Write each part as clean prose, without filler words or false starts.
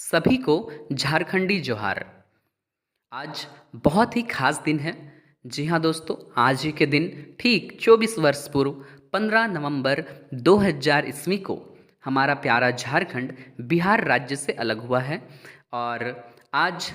सभी को झारखंडी जोहार। आज बहुत ही खास दिन है। जी हाँ दोस्तों, आज ही के दिन ठीक 24 वर्ष पूर्व 15 नवंबर 2000 ईस्वी को हमारा प्यारा झारखंड बिहार राज्य से अलग हुआ है। और आज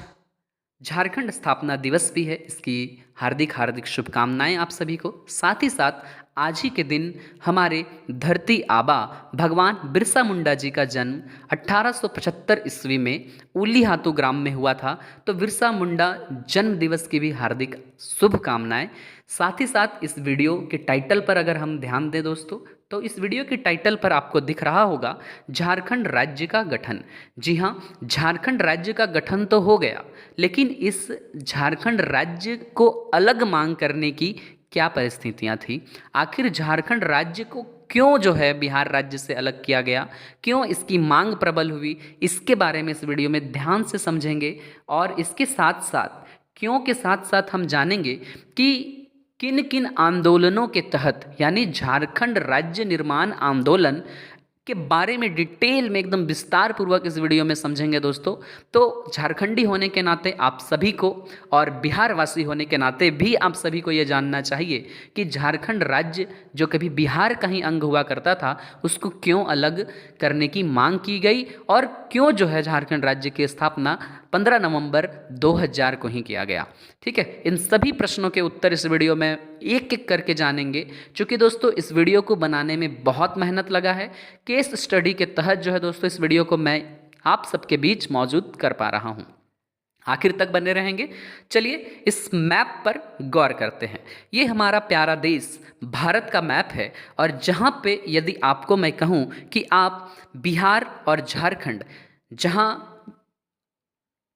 झारखंड स्थापना दिवस भी है। इसकी हार्दिक हार्दिक शुभकामनाएं आप सभी को। साथ ही साथ आज ही के दिन हमारे धरती आबा भगवान बिरसा मुंडा जी का जन्म 1875 ईस्वी में उलीहातू ग्राम में हुआ था। तो बिरसा मुंडा जन्म दिवस की भी हार्दिक शुभकामनाएं। साथ ही साथ इस वीडियो के टाइटल पर अगर हम ध्यान दें दोस्तों, तो इस वीडियो के टाइटल पर आपको दिख रहा होगा झारखंड राज्य का गठन। जी हाँ, झारखंड राज्य का गठन तो हो गया, लेकिन इस झारखंड राज्य को अलग मांग करने की क्या परिस्थितियां थी। आखिर झारखंड राज्य को क्यों जो है बिहार राज्य से अलग किया गया, क्यों इसकी मांग प्रबल हुई, इसके बारे में इस वीडियो में ध्यान से समझेंगे। और इसके साथ साथ क्यों के साथ साथ हम जानेंगे कि किन किन आंदोलनों के तहत, यानी झारखंड राज्य निर्माण आंदोलन के बारे में डिटेल में एकदम विस्तार पूर्वक इस वीडियो में समझेंगे दोस्तों। तो झारखंडी होने के नाते आप सभी को और बिहार वासी होने के नाते भी आप सभी को ये जानना चाहिए कि झारखंड राज्य जो कभी बिहार का ही अंग हुआ करता था, उसको क्यों अलग करने की मांग की गई और क्यों जो है झारखंड राज्य की स्थापना 15 नवंबर 2000 को ही किया गया। ठीक है, इन सभी प्रश्नों के उत्तर इस वीडियो में एक एक करके जानेंगे। क्योंकि दोस्तों इस वीडियो को बनाने में बहुत मेहनत लगा है। केस स्टडी के तहत जो है दोस्तों इस वीडियो को मैं आप सबके बीच मौजूद कर पा रहा हूँ। आखिर तक बने रहेंगे। चलिए इस मैप पर गौर करते हैं। ये हमारा प्यारा देश भारत का मैप है, और जहाँ पे यदि आपको मैं कहूँ कि आप बिहार और झारखंड, जहाँ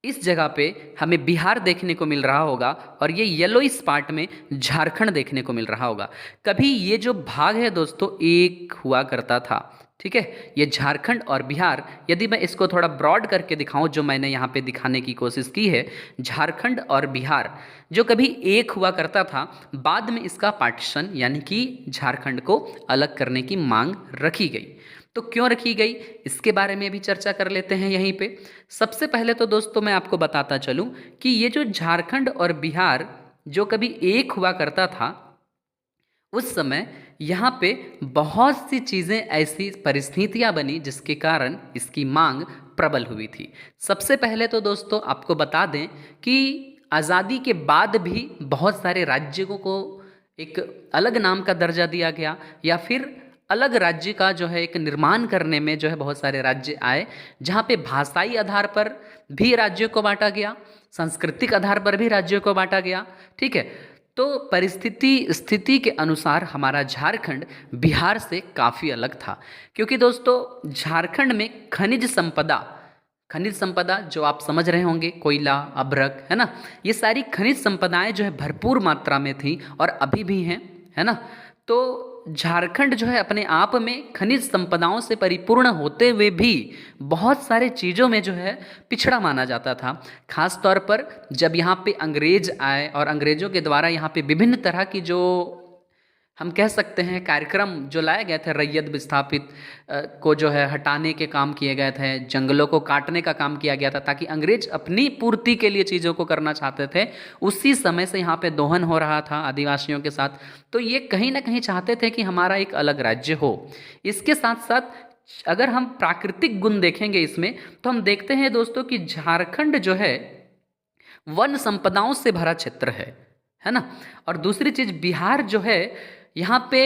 इस जगह पे हमें बिहार देखने को मिल रहा होगा और ये येलो इस पार्ट में झारखंड देखने को मिल रहा होगा। कभी ये जो भाग है दोस्तों एक हुआ करता था। ठीक है, ये झारखंड और बिहार, यदि मैं इसको थोड़ा ब्रॉड करके दिखाऊं, जो मैंने यहाँ पे दिखाने की कोशिश की है, झारखंड और बिहार जो कभी एक हुआ करता था, बाद में इसका पार्टीशन यानी कि झारखंड को अलग करने की मांग रखी गई। तो क्यों रखी गई, इसके बारे में भी चर्चा कर लेते हैं यहीं पे। सबसे पहले तो दोस्तों मैं आपको बताता चलूं कि ये जो झारखंड और बिहार जो कभी एक हुआ करता था, उस समय यहाँ पे बहुत सी चीज़ें, ऐसी परिस्थितियाँ बनी जिसके कारण इसकी मांग प्रबल हुई थी। सबसे पहले तो दोस्तों आपको बता दें कि आज़ादी के बाद भी बहुत सारे राज्यों को एक अलग नाम का दर्जा दिया गया, या फिर अलग राज्य का जो है एक निर्माण करने में जो है बहुत सारे राज्य आए, जहाँ पे भाषाई आधार पर भी राज्यों को बांटा गया, सांस्कृतिक आधार पर भी राज्यों को बांटा गया। ठीक है, तो स्थिति के अनुसार हमारा झारखंड बिहार से काफ़ी अलग था। क्योंकि दोस्तों झारखंड में खनिज संपदा जो आप समझ रहे होंगे, कोयला, अभ्रक, है ना, ये सारी खनिज संपदाएं जो है भरपूर मात्रा में थी और अभी भी हैं, है ना। तो झारखंड जो है अपने आप में खनिज संपदाओं से परिपूर्ण होते हुए भी बहुत सारे चीज़ों में जो है पिछड़ा माना जाता था। खास तौर पर जब यहाँ पे अंग्रेज आए और अंग्रेजों के द्वारा यहाँ पे विभिन्न तरह की जो हम कह सकते हैं कार्यक्रम जो लाए गए थे, रैयत विस्थापित को जो है हटाने के काम किए गए थे, जंगलों को काटने का काम किया गया था, ताकि अंग्रेज अपनी पूर्ति के लिए चीज़ों को करना चाहते थे। उसी समय से यहाँ पे दोहन हो रहा था आदिवासियों के साथ। तो ये कहीं ना कहीं चाहते थे कि हमारा एक अलग राज्य हो। इसके साथ साथ अगर हम प्राकृतिक गुण देखेंगे इसमें, तो हम देखते हैं दोस्तों कि झारखंड जो है वन संपदाओं से भरा क्षेत्र है ना। और दूसरी चीज़, बिहार जो है यहाँ पे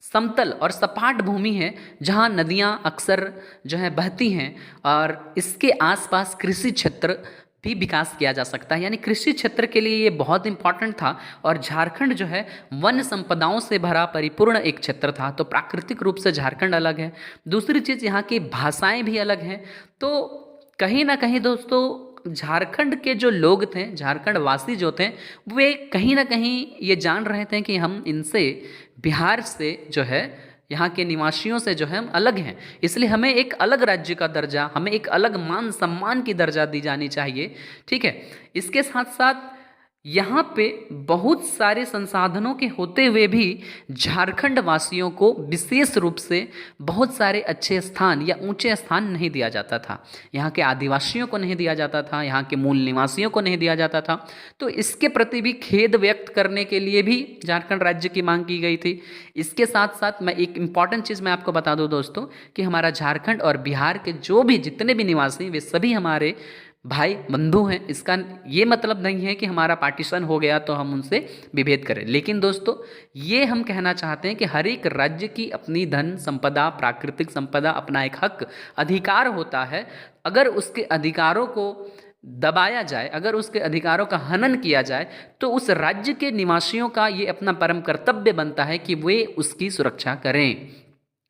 समतल और सपाट भूमि है, जहाँ नदियाँ अक्सर जो है बहती हैं, और इसके आसपास कृषि क्षेत्र भी विकास किया जा सकता है। यानी कृषि क्षेत्र के लिए ये बहुत इंपॉर्टेंट था। और झारखंड जो है वन संपदाओं से भरा परिपूर्ण एक क्षेत्र था। तो प्राकृतिक रूप से झारखंड अलग है। दूसरी चीज़, यहाँ की भाषाएं भी अलग हैं। तो कहीं ना कहीं दोस्तों झारखंड के जो लोग थे, झारखंड वासी जो थे, वे कहीं ना कहीं ये जान रहे थे कि हम इनसे, बिहार से जो है, यहाँ के निवासियों से जो है हम अलग हैं। इसलिए हमें एक अलग राज्य का दर्जा, हमें एक अलग मान सम्मान की दर्जा दी जानी चाहिए। ठीक है, इसके साथ साथ यहाँ पे बहुत सारे संसाधनों के होते हुए भी झारखंड वासियों को विशेष रूप से बहुत सारे अच्छे स्थान या ऊंचे स्थान नहीं दिया जाता था। यहाँ के आदिवासियों को नहीं दिया जाता था, यहाँ के मूल निवासियों को नहीं दिया जाता था। तो इसके प्रति भी खेद व्यक्त करने के लिए भी झारखंड राज्य की मांग की गई थी। इसके साथ साथ मैं एक इम्पॉर्टेंट चीज़ मैं आपको बता दूँ दोस्तों कि हमारा झारखंड और बिहार के जो भी जितने भी निवासी वे सभी हमारे भाई बंधु हैं। इसका ये मतलब नहीं है कि हमारा पार्टीशन हो गया तो हम उनसे विभेद करें, लेकिन दोस्तों ये हम कहना चाहते हैं कि हर एक राज्य की अपनी धन संपदा, प्राकृतिक संपदा, अपना एक हक अधिकार होता है। अगर उसके अधिकारों को दबाया जाए, अगर उसके अधिकारों का हनन किया जाए, तो उस राज्य के निवासियों का ये अपना परम कर्तव्य बनता है कि वे उसकी सुरक्षा करें।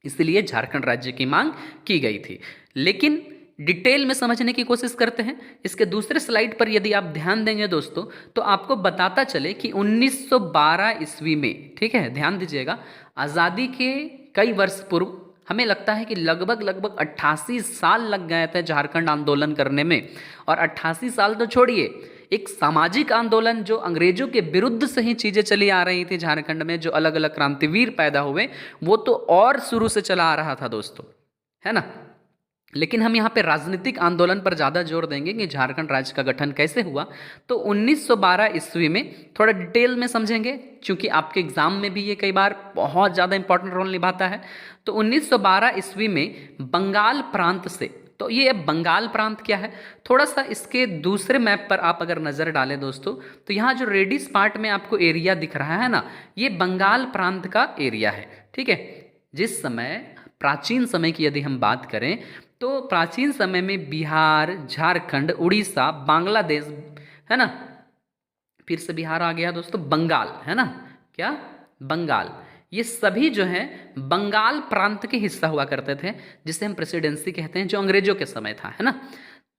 इसलिए झारखंड राज्य की मांग की गई थी। लेकिन डिटेल में समझने की कोशिश करते हैं। इसके दूसरे स्लाइड पर यदि आप ध्यान देंगे दोस्तों तो आपको बताता चले कि 1912 ईस्वी में, ठीक है ध्यान दीजिएगा, आज़ादी के कई वर्ष पूर्व, हमें लगता है कि लगभग 88 साल लग गए थे झारखंड आंदोलन करने में। और 88 साल तो छोड़िए, एक सामाजिक आंदोलन जो अंग्रेजों के विरुद्ध से ही चीज़ें चली आ रही थी झारखंड में, जो अलग अलग क्रांतिवीर पैदा हुए, वो तो और शुरू से चला आ रहा था दोस्तों, है ना। लेकिन हम यहाँ पे राजनीतिक आंदोलन पर ज़्यादा जोर देंगे कि झारखंड राज्य का गठन कैसे हुआ। तो 1912 ईस्वी में थोड़ा डिटेल में समझेंगे, क्योंकि आपके एग्जाम में भी ये कई बार बहुत ज़्यादा इंपॉर्टेंट रोल निभाता है। तो 1912 ईस्वी में बंगाल प्रांत से, तो ये अब बंगाल प्रांत क्या है, थोड़ा सा इसके दूसरे मैप पर आप अगर नज़र डालें दोस्तों, तो यहाँ जो रेडिस पार्ट में आपको एरिया दिख रहा है ना, ये बंगाल प्रांत का एरिया है, ठीक है। जिस समय प्राचीन समय की यदि हम बात करें तो प्राचीन समय में बिहार, झारखंड, उड़ीसा, बांग्लादेश, है ना, फिर से बिहार आ गया दोस्तों, बंगाल, है ना, क्या बंगाल, ये सभी जो हैं बंगाल प्रांत के हिस्सा हुआ करते थे, जिसे हम प्रेसिडेंसी कहते हैं, जो अंग्रेजों के समय था, है ना।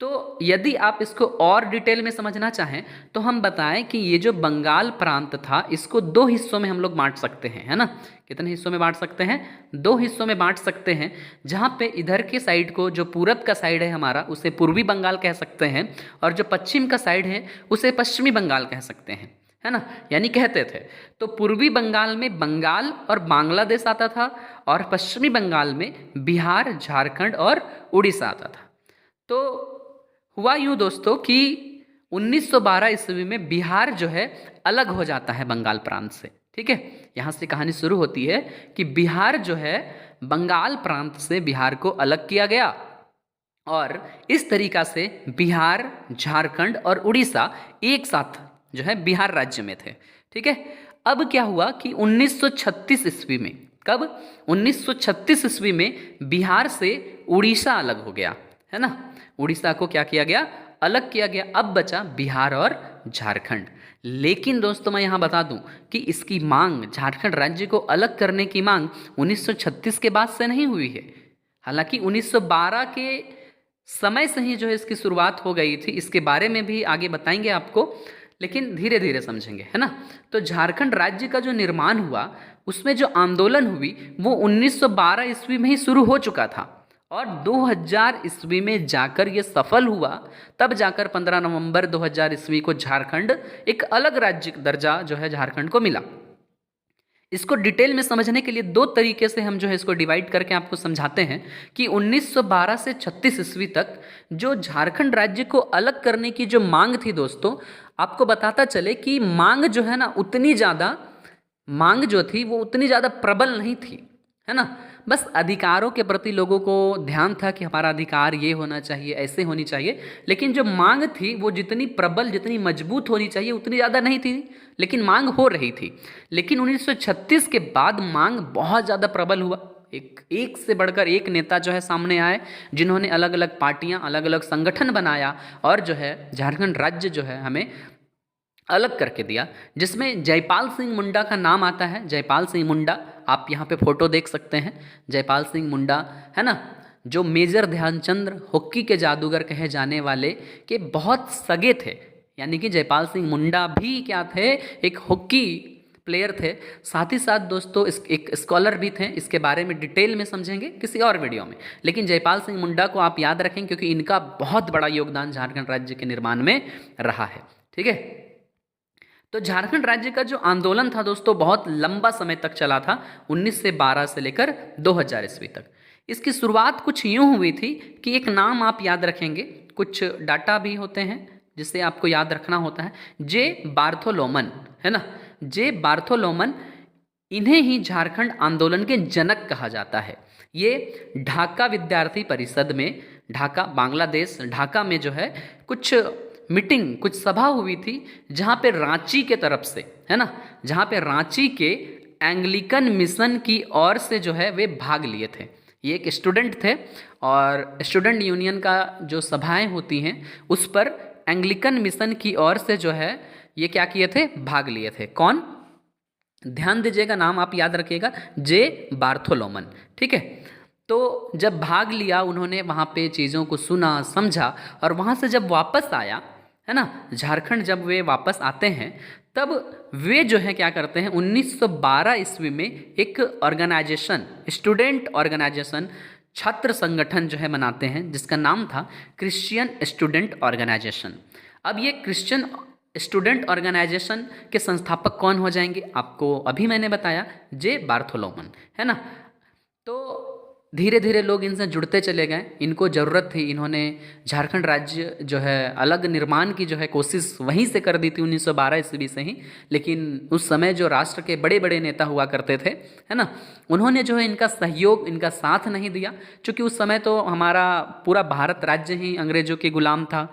तो यदि आप इसको और डिटेल में समझना चाहें तो हम बताएं कि ये जो बंगाल प्रांत था, इसको दो हिस्सों में हम लोग बांट सकते हैं, है ना। कितने हिस्सों में बांट सकते हैं? दो हिस्सों में बांट सकते हैं। जहाँ पे इधर के साइड को, जो पूरब का साइड है हमारा, उसे पूर्वी बंगाल कह सकते हैं, और जो पश्चिम का साइड है उसे पश्चिमी बंगाल कह सकते हैं, है ना, यानी कहते थे। तो पूर्वी बंगाल में बंगाल और बांग्लादेश आता था, और पश्चिमी बंगाल में बिहार, झारखंड और उड़ीसा आता था। तो हुआ यूँ दोस्तों कि 1912 ईस्वी में बिहार जो है अलग हो जाता है बंगाल प्रांत से, ठीक है। यहाँ से कहानी शुरू होती है कि बिहार जो है बंगाल प्रांत से बिहार को अलग किया गया, और इस तरीका से बिहार, झारखंड और उड़ीसा एक साथ जो है बिहार राज्य में थे, ठीक है। अब क्या हुआ कि 1936 ईस्वी में, कब? 1936 ईस्वी में बिहार से उड़ीसा अलग हो गया, है ना। उड़ीसा को क्या किया गया? अलग किया गया। अब बचा बिहार और झारखंड। लेकिन दोस्तों मैं यहाँ बता दूं कि इसकी मांग, झारखंड राज्य को अलग करने की मांग 1936 के बाद से नहीं हुई है। हालांकि 1912 के समय से ही जो है इसकी शुरुआत हो गई थी। इसके बारे में भी आगे बताएंगे आपको, लेकिन धीरे धीरे समझेंगे, है ना। तो झारखंड राज्य का जो निर्माण हुआ, उसमें जो आंदोलन हुई वो 1912 ईस्वी में ही शुरू हो चुका था, और 2000 ईस्वी में जाकर ये सफल हुआ। तब जाकर 15 नवंबर 2000 ईस्वी को झारखंड एक अलग राज्य दर्जा जो है झारखंड को मिला। इसको डिटेल में समझने के लिए दो तरीके से हम जो है इसको डिवाइड करके आपको समझाते हैं कि 1912 से 36 ईस्वी तक जो झारखंड राज्य को अलग करने की जो मांग थी दोस्तों, आपको बताता चले कि मांग जो है ना उतनी ज़्यादा, मांग जो थी वो उतनी ज़्यादा प्रबल नहीं थी, है ना। बस अधिकारों के प्रति लोगों को ध्यान था कि हमारा अधिकार ये होना चाहिए, ऐसे होनी चाहिए। लेकिन जो मांग थी वो जितनी प्रबल, जितनी मजबूत होनी चाहिए उतनी ज़्यादा नहीं थी, लेकिन मांग हो रही थी। लेकिन 1936 के बाद मांग बहुत ज़्यादा प्रबल हुआ। एक से बढ़कर एक नेता जो है सामने आए, जिन्होंने अलग अलग पार्टियां, अलग अलग संगठन बनाया, और जो है झारखंड राज्य जो है हमें अलग करके दिया, जिसमें जयपाल सिंह मुंडा का नाम आता है। जयपाल सिंह मुंडा, आप यहाँ पे फोटो देख सकते हैं, जयपाल सिंह मुंडा, है ना, जो मेजर ध्यानचंद हॉकी के जादूगर कहे जाने वाले के बहुत सगे थे। यानी कि जयपाल सिंह मुंडा भी क्या थे? एक हॉकी प्लेयर थे। साथ ही साथ दोस्तों एक स्कॉलर भी थे। इसके बारे में डिटेल में समझेंगे किसी और वीडियो में, लेकिन जयपाल सिंह मुंडा को आप याद रखें क्योंकि इनका बहुत बड़ा योगदान झारखंड राज्य के निर्माण में रहा है, ठीक है। तो झारखंड राज्य का जो आंदोलन था दोस्तों बहुत लंबा समय तक चला था, 1912 से लेकर 2000 ईस्वी तक। इसकी शुरुआत कुछ यूं हुई थी कि एक नाम आप याद रखेंगे, कुछ डाटा भी होते हैं जिसे आपको याद रखना होता है। जे बार्थोलोमन, है ना, जे बार्थोलोमन, इन्हें ही झारखंड आंदोलन के जनक कहा जाता है। ये ढाका विद्यार्थी परिषद में, ढाका बांग्लादेश, ढाका में जो है कुछ मीटिंग, कुछ सभा हुई थी जहाँ पे रांची के तरफ से, है ना, जहाँ पे रांची के एंग्लिकन मिशन की ओर से जो है वे भाग लिए थे। ये एक स्टूडेंट थे और स्टूडेंट यूनियन का जो सभाएं होती हैं उस पर एंग्लिकन मिशन की ओर से जो है ये क्या किए थे, भाग लिए थे। कौन, ध्यान दीजिएगा, नाम आप याद रखिएगा, जे बार्थोलोमन, ठीक है। तो जब भाग लिया उन्होंने, वहाँ पे चीज़ों को सुना समझा और वहाँ से जब वापस आया, है ना, झारखंड जब वे वापस आते हैं तब वे जो है क्या करते हैं, 1912 ईस्वी में एक ऑर्गेनाइजेशन, स्टूडेंट ऑर्गेनाइजेशन, छात्र संगठन जो है बनाते हैं जिसका नाम था क्रिश्चियन स्टूडेंट ऑर्गेनाइजेशन। अब ये क्रिश्चियन स्टूडेंट ऑर्गेनाइजेशन के संस्थापक कौन हो जाएंगे, आपको अभी मैंने बताया, जे बार्थोलोमन, है ना। तो धीरे धीरे लोग इनसे जुड़ते चले गए, इनको ज़रूरत थी, इन्होंने झारखंड राज्य जो है अलग निर्माण की जो है कोशिश वहीं से कर दी थी 1912 ईस्वी से ही। लेकिन उस समय जो राष्ट्र के बड़े बड़े नेता हुआ करते थे, है ना, उन्होंने जो है इनका सहयोग, इनका साथ नहीं दिया, क्योंकि उस समय तो हमारा पूरा भारत राज्य ही अंग्रेजों के गुलाम था।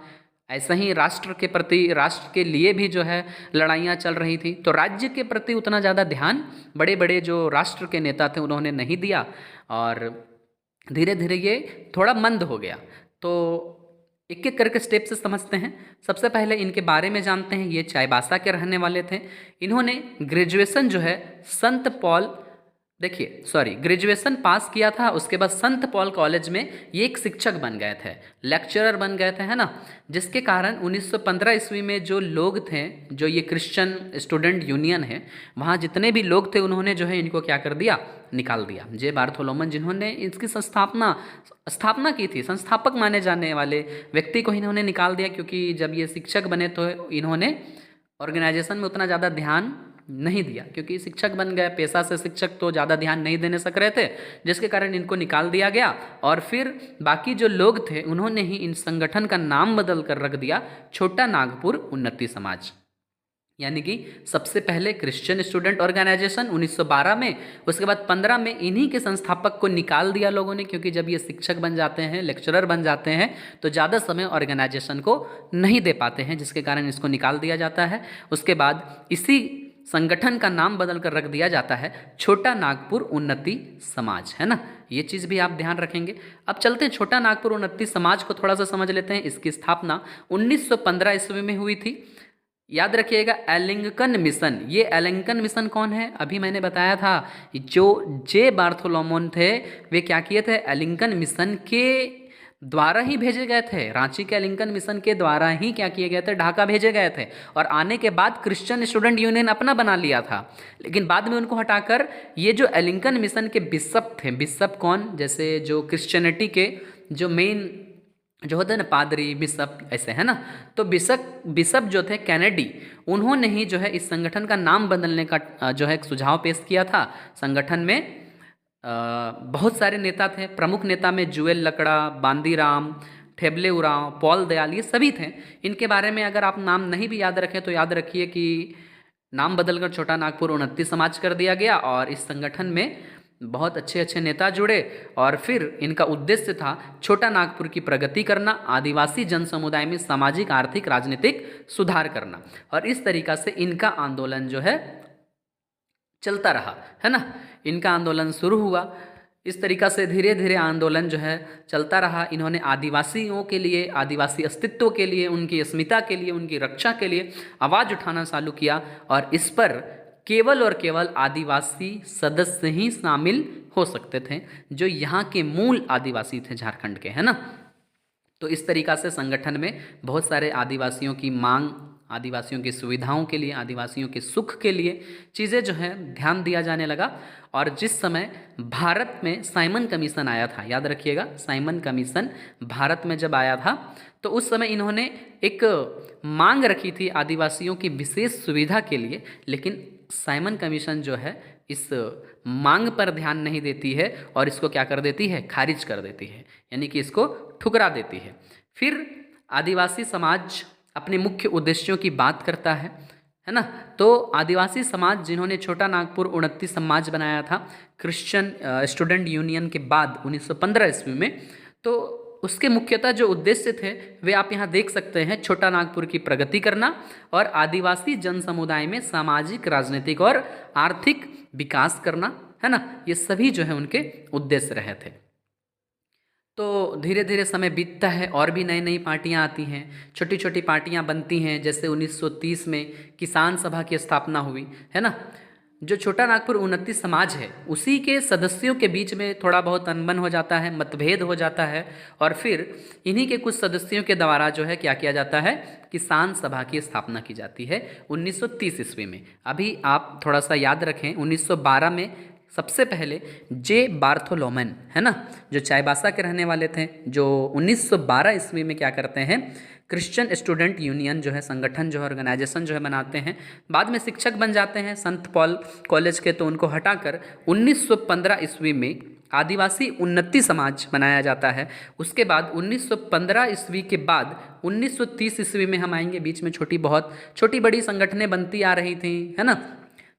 ऐसा ही राष्ट्र के प्रति, राष्ट्र के लिए भी जो है लड़ाइयाँ चल रही थी, तो राज्य के प्रति उतना ज़्यादा ध्यान बड़े बड़े जो राष्ट्र के नेता थे उन्होंने नहीं दिया और धीरे धीरे ये थोड़ा मंद हो गया। तो एक एक करके स्टेप से समझते हैं। सबसे पहले इनके बारे में जानते हैं। ये चाईबासा के रहने वाले थे। इन्होंने ग्रेजुएशन जो है संत पॉल, देखिए सॉरी, ग्रेजुएशन पास किया था, उसके बाद संत पॉल कॉलेज में ये एक शिक्षक बन गए थे, लेक्चरर बन गए थे, है ना, जिसके कारण 1915 ईस्वी में जो लोग थे, जो ये क्रिश्चियन स्टूडेंट यूनियन है, वहाँ जितने भी लोग थे उन्होंने जो है इनको क्या कर दिया, निकाल दिया। जे बार्थोलोमन जिन्होंने इसकी स्थापना की थी, संस्थापक माने जाने वाले व्यक्ति को इन्होंने निकाल दिया, क्योंकि जब ये शिक्षक बने तो इन्होंने ऑर्गेनाइजेशन में उतना ज़्यादा ध्यान नहीं दिया, क्योंकि शिक्षक बन गए, पेशा से शिक्षक तो ज़्यादा ध्यान नहीं देने सक रहे थे, जिसके कारण इनको निकाल दिया गया। और फिर बाकी जो लोग थे उन्होंने ही इन संगठन का नाम बदल कर रख दिया छोटा नागपुर उन्नति समाज, यानी कि सबसे पहले क्रिश्चियन स्टूडेंट ऑर्गेनाइजेशन 1912 में, उसके बाद 15 में इन्हीं के संस्थापक को निकाल दिया लोगों ने, क्योंकि जब ये शिक्षक बन जाते हैं, लेक्चरर बन जाते हैं, तो ज़्यादा समय ऑर्गेनाइजेशन को नहीं दे पाते हैं, जिसके कारण इसको निकाल दिया जाता है। उसके बाद इसी संगठन का नाम बदल कर रख दिया जाता है छोटा नागपुर उन्नति समाज, है ना, ये चीज़ भी आप ध्यान रखेंगे। अब चलते हैं छोटा नागपुर उन्नति समाज को थोड़ा सा समझ लेते हैं। इसकी स्थापना 1915 ईस्वी में हुई थी। याद रखिएगा, एलिंगकन मिशन, ये एलिंगकन मिशन कौन है, अभी मैंने बताया था, जो जे बार्थोलोमन थे वे क्या किए थे, एलिंगकन मिशन के द्वारा ही भेजे गए थे, रांची के एलिंगकन मिशन के द्वारा ही क्या किए गए थे, ढाका भेजे गए थे, और आने के बाद क्रिश्चियन स्टूडेंट यूनियन अपना बना लिया था। लेकिन बाद में उनको हटाकर ये जो एलिंगकन मिशन के बिशप थे, बिशप कौन, जैसे जो क्रिश्चियनिटी के जो मेन जो होते हैं ना, पादरी, बिशप, ऐसे, है ना, तो बिशप जो थे कैनेडी, उन्होंने ही जो है इस संगठन का नाम बदलने का जो है एक सुझाव पेश किया था। संगठन में बहुत सारे नेता थे, प्रमुख नेता में जुएल लकड़ा, बांदीराम, ठेबले उरांव, पॉल दयाल, ये सभी थे। इनके बारे में अगर आप नाम नहीं भी याद रखें तो याद रखिए कि नाम बदलकर छोटा नागपुर उन्नति समाज कर दिया गया और इस संगठन में बहुत अच्छे अच्छे नेता जुड़े और फिर इनका उद्देश्य था छोटा नागपुर की प्रगति करना, आदिवासी जन समुदाय में सामाजिक, आर्थिक, राजनीतिक सुधार करना, और इस तरीक़ा से इनका आंदोलन जो है चलता रहा, है ना। इनका आंदोलन शुरू हुआ, इस तरीक़ा से धीरे धीरे आंदोलन जो है चलता रहा। इन्होंने आदिवासियों के लिए, आदिवासी अस्तित्व के लिए, उनकी अस्मिता के लिए, उनकी रक्षा के लिए आवाज़ उठाना चालू किया और इस पर केवल और केवल आदिवासी सदस्य ही शामिल हो सकते थे, जो यहाँ के मूल आदिवासी थे झारखंड के, है ना। तो इस तरीक़ा से संगठन में बहुत सारे आदिवासियों की मांग आदिवासियों की सुविधाओं के लिए, आदिवासियों के सुख के लिए चीज़ें जो है ध्यान दिया जाने लगा। और जिस समय भारत में साइमन कमीशन आया था, याद रखिएगा, साइमन कमीशन भारत में जब आया था तो उस समय इन्होंने एक मांग रखी थी आदिवासियों की विशेष सुविधा के लिए, लेकिन साइमन कमीशन जो है इस मांग पर ध्यान नहीं देती है और इसको क्या कर देती है, खारिज कर देती है, यानी कि इसको ठुकरा देती है। फिर आदिवासी समाज अपने मुख्य उद्देश्यों की बात करता है ना। तो आदिवासी समाज जिन्होंने छोटा नागपुर 29 समाज बनाया था क्रिश्चियन स्टूडेंट यूनियन के बाद 1915 ईस्वी में, तो उसके मुख्यतः जो उद्देश्य थे वे आप यहाँ देख सकते हैं, छोटा नागपुर की प्रगति करना और आदिवासी जन समुदाय में सामाजिक, राजनीतिक और आर्थिक विकास करना, है ना। ये सभी जो है उनके उद्देश्य रहे थे। तो धीरे धीरे समय बीतता है और भी नई नई पार्टियां आती हैं, छोटी छोटी पार्टियां बनती हैं। जैसे 1930 में किसान सभा की स्थापना हुई, है ना। जो छोटा नागपुर 29 समाज है उसी के सदस्यों के बीच में थोड़ा बहुत अनबन हो जाता है, मतभेद हो जाता है, और फिर इन्हीं के कुछ सदस्यों के द्वारा जो है क्या किया जाता है, किसान सभा की स्थापना की जाती है 1930 ईस्वी में। अभी आप थोड़ा सा याद रखें, 1912 में सबसे पहले जे बार्थोलोमेन, है ना, जो चाईबासा के रहने वाले थे, जो 1912 ईस्वी में क्या करते हैं, क्रिश्चियन स्टूडेंट यूनियन जो है संगठन जो है, ऑर्गेनाइजेशन जो है बनाते हैं। बाद में शिक्षक बन जाते हैं संत पॉल कॉलेज के, तो उनको हटाकर 1915 ईस्वी में आदिवासी उन्नति समाज बनाया जाता है। उसके बाद 1915 ईस्वी के बाद 1930 ईस्वी में हम आएंगे, बीच में छोटी बड़ी संगठनें बनती आ रही थी, है ना।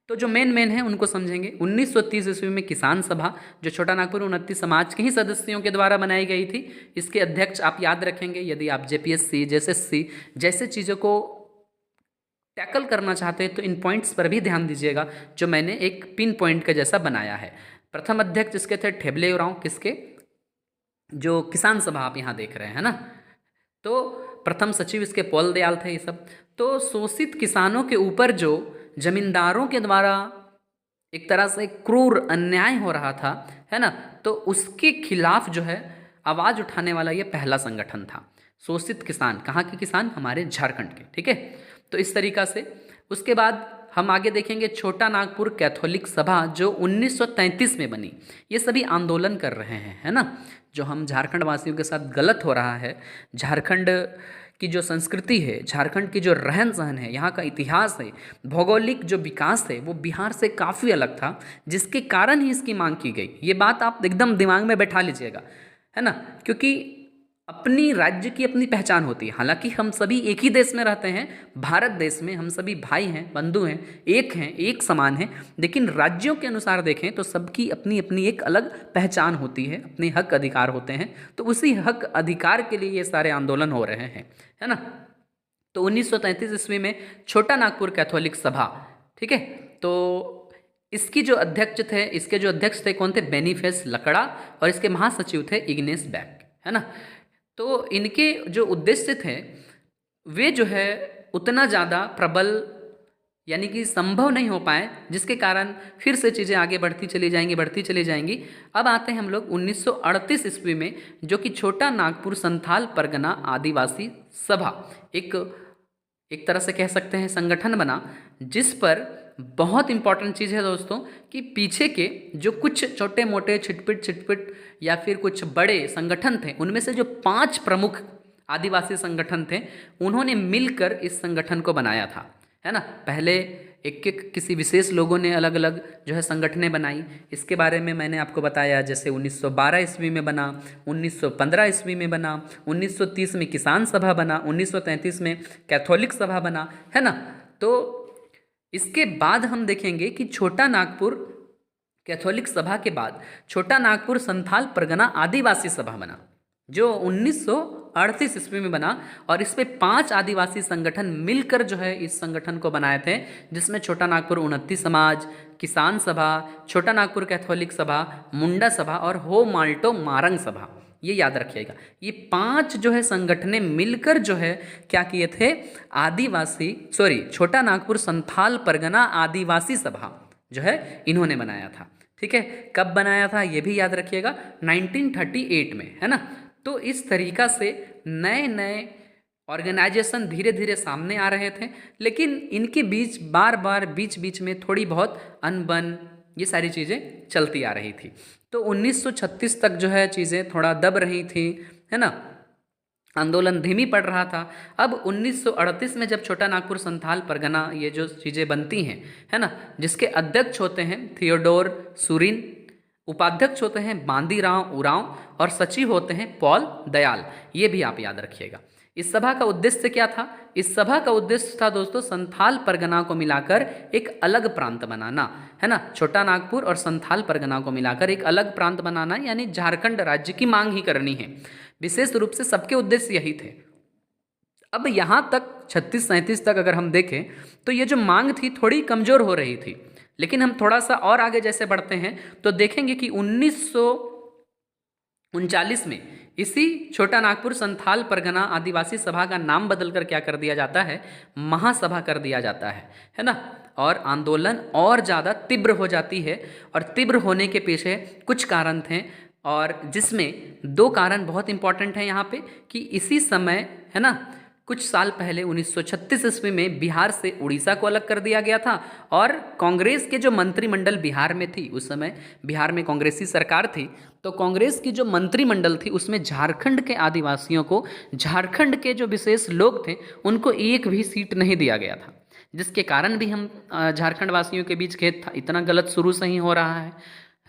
तो जो मेन है उनको समझेंगे। 1930 ईस्वी में किसान सभा, जो छोटा नागपुर 29 समाज के ही सदस्यों के द्वारा बनाई गई थी। इसके अध्यक्ष आप याद रखेंगे, यदि आप जेपीएससी, जेएसएससी जैसे चीज़ों को टैकल करना चाहते हैं तो इन पॉइंट्स पर भी ध्यान दीजिएगा, जो मैंने एक पिन पॉइंट का जैसा बनाया है। प्रथम अध्यक्ष इसके थे ठेबले उरांव, किसके, जो किसान सभा आप यहाँ देख रहे हैं ना। तो प्रथम सचिव इसके पॉल दयाल थे। ये सब तो शोषित किसानों के ऊपर जो जमींदारों के द्वारा एक तरह से क्रूर अन्याय हो रहा था, है ना, तो उसके खिलाफ जो है आवाज़ उठाने वाला ये पहला संगठन था। शोषित किसान, कहाँ के किसान, हमारे झारखंड के, ठीक है। तो इस तरीक़ा से उसके बाद हम आगे देखेंगे छोटा नागपुर कैथोलिक सभा, जो 1933 में बनी। ये सभी आंदोलन कर रहे हैं, है ना। जो हम झारखंड वासियों के साथ गलत हो रहा है, झारखंड की जो संस्कृति है, झारखंड की जो रहन सहन है, यहाँ का इतिहास है, भौगोलिक जो विकास है, वो बिहार से काफ़ी अलग था, जिसके कारण ही इसकी मांग की गई। ये बात आप एकदम दिमाग में बैठा लीजिएगा, है ना। क्योंकि अपनी राज्य की अपनी पहचान होती है। हालांकि हम सभी एक ही देश में रहते हैं, भारत देश में हम सभी भाई हैं, बंधु हैं, एक समान हैं, लेकिन राज्यों के अनुसार देखें तो सबकी अपनी अपनी एक अलग पहचान होती है, अपने हक अधिकार होते हैं। तो उसी हक अधिकार के लिए ये सारे आंदोलन हो रहे हैं, है ना। तो 1933 ईस्वी में छोटा नागपुर कैथोलिक सभा, ठीक है। तो इसकी जो अध्यक्ष थे, इसके जो अध्यक्ष थे कौन थे, बेनीफेस लकड़ा, और इसके महासचिव थे इग्नेस बैक, है ना। तो इनके जो उद्देश्य थे वे जो है उतना ज़्यादा प्रबल यानी कि संभव नहीं हो पाए, जिसके कारण फिर से चीज़ें आगे बढ़ती चली जाएंगी। अब आते हैं हम लोग 1938 ईस्वी में, जो कि छोटा नागपुर संथाल परगना आदिवासी सभा एक तरह से कह सकते हैं संगठन बना, जिस पर बहुत इंपॉर्टेंट चीज़ है दोस्तों कि पीछे के जो कुछ छोटे मोटे छिटपिट या फिर कुछ बड़े संगठन थे, उनमें से जो 5 प्रमुख आदिवासी संगठन थे, उन्होंने मिलकर इस संगठन को बनाया था, है ना। पहले एक किसी विशेष लोगों ने अलग अलग जो है संगठनें बनाई। इसके बारे में मैंने आपको बताया, जैसे 1912 ईस्वी में बना, 1915 ईस्वी में बना, 1930 में किसान सभा बना, 1933 में कैथोलिक सभा बना, है ना। तो इसके बाद हम देखेंगे कि छोटा नागपुर कैथोलिक सभा के बाद छोटा नागपुर संथाल परगना आदिवासी सभा बना, जो 1938 ईस्वी में बना, और इस पे 5 आदिवासी संगठन मिलकर जो है इस संगठन को बनाए थे, जिसमें छोटा नागपुर 29 समाज, किसान सभा, छोटा नागपुर कैथोलिक सभा, मुंडा सभा और हो माल्टो मारंग सभा। ये याद रखिएगा, ये 5 जो है संगठनें मिलकर जो है क्या किए थे, छोटा नागपुर संथाल परगना आदिवासी सभा जो है इन्होंने बनाया था, ठीक है। कब बनाया था ये भी याद रखिएगा, 1938 में, है ना। तो इस तरीका से नए ऑर्गेनाइजेशन धीरे धीरे सामने आ रहे थे, लेकिन इनके बीच बार बार बीच बीच में थोड़ी बहुत अनबन, ये सारी चीज़ें चलती आ रही थी। तो 1936 तक जो है चीज़ें थोड़ा दब रही थी, है ना, आंदोलन धीमी पड़ रहा था। अब 1938 में जब छोटा नागपुर संथाल परगना ये जो चीज़ें बनती हैं, है ना, जिसके अध्यक्ष होते हैं थियोडोर सुरीन, उपाध्यक्ष होते हैं बांदीराव उरांव और सचिव होते हैं पॉल दयाल, ये भी आप याद रखिएगा। इस सभा का उद्देश्य क्या था? इस सभा का उद्देश्य था दोस्तों संथाल परगना को मिलाकर एक अलग प्रांत बनाना, है ना, छोटा नागपुर और संथाल परगना को मिलाकर एक अलग प्रांत बनाना, यानी झारखंड राज्य की मांग ही करनी है। विशेष रूप से सबके उद्देश्य यही थे। अब यहाँ तक 36-37 तक अगर हम देखें तो ये जो मांग थी थोड़ी कमज़ोर हो रही थी, लेकिन हम थोड़ा सा और आगे जैसे बढ़ते हैं तो देखेंगे कि 1939 में इसी छोटा नागपुर संथाल परगना आदिवासी सभा का नाम बदलकर क्या कर दिया जाता है, महासभा कर दिया जाता है ना, और आंदोलन और ज़्यादा तीव्र हो जाती है। और तीव्र होने के पीछे कुछ कारण थे, और जिसमें दो कारण बहुत इंपॉर्टेंट हैं यहाँ पे, कि इसी समय, है ना, कुछ साल पहले 1936 ईस्वी में बिहार से उड़ीसा को अलग कर दिया गया था, और कांग्रेस के जो मंत्रिमंडल बिहार में थी, उस समय बिहार में कांग्रेसी सरकार थी, तो कांग्रेस की जो मंत्रिमंडल थी उसमें झारखंड के आदिवासियों को, झारखंड के जो विशेष लोग थे उनको एक भी सीट नहीं दिया गया था, जिसके कारण भी हम झारखंड वासियों के बीच खेद था, इतना गलत शुरू से ही हो रहा है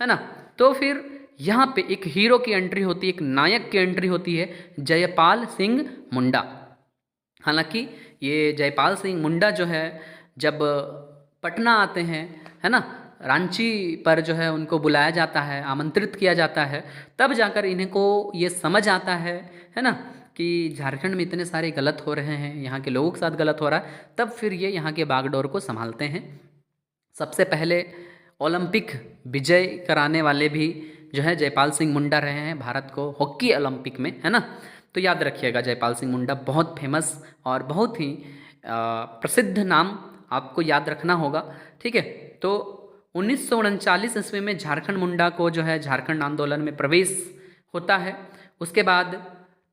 ना। तो फिर यहाँ पे एक हीरो की एंट्री होती है, एक नायक की एंट्री होती है, जयपाल सिंह मुंडा। हालांकि ये जयपाल सिंह मुंडा जो है जब पटना आते हैं, है ना, रांची पर जो है उनको बुलाया जाता है, आमंत्रित किया जाता है, तब जाकर इन्हें को ये समझ आता है ना, कि झारखंड में इतने सारे गलत हो रहे हैं, यहाँ के लोगों के साथ गलत हो रहा है। तब फिर ये यहाँ के बागडोर को संभालते हैं। सबसे पहले ओलंपिक विजय कराने वाले भी जो है जयपाल सिंह मुंडा रहे हैं भारत को हॉकी ओलंपिक में, है ना। तो याद रखिएगा जयपाल सिंह मुंडा बहुत फेमस और बहुत ही प्रसिद्ध नाम आपको याद रखना होगा, ठीक है। तो 1939 ईस्वी में झारखंड मुंडा को जो है झारखंड आंदोलन में प्रवेश होता है। उसके बाद